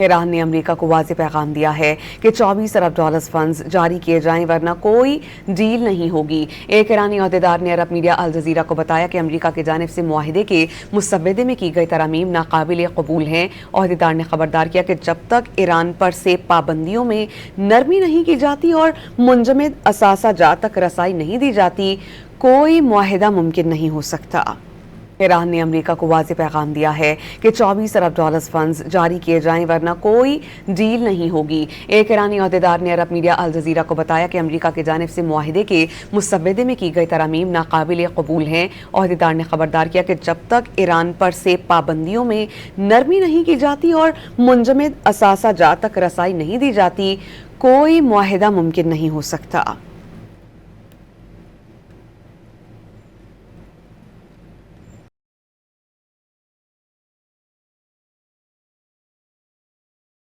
ایران نے امریکہ کو واضح پیغام دیا ہے کہ 24 ارب ڈالر فنڈز جاری کیے جائیں ورنہ کوئی ڈیل نہیں ہوگی۔ ایک ایرانی عہدیدار نے عرب میڈیا الجزیرہ کو بتایا کہ امریکہ کی جانب سے معاہدے کے مسودے میں کی گئی ترامیم ناقابل قبول ہیں۔ عہدیدار نے خبردار کیا کہ جب تک ایران پر سے پابندیوں میں نرمی نہیں کی جاتی اور منجمد اثاثہ جات تک رسائی نہیں دی جاتی، کوئی معاہدہ ممکن نہیں ہو سکتا۔ ایران نے امریکہ کو واضح پیغام دیا ہے کہ 24 ارب ڈالر فنڈز جاری کیے جائیں ورنہ کوئی ڈیل نہیں ہوگی۔ ایک ایرانی عہدیدار نے عرب میڈیا الجزیرہ کو بتایا کہ امریکہ کی جانب سے معاہدے کے مسودے میں کی گئی ترامیم ناقابل قبول ہیں۔ عہدیدار نے خبردار کیا کہ جب تک ایران پر سے پابندیوں میں نرمی نہیں کی جاتی اور منجمد اثاثہ جات تک رسائی نہیں دی جاتی، کوئی معاہدہ ممکن نہیں ہو سکتا۔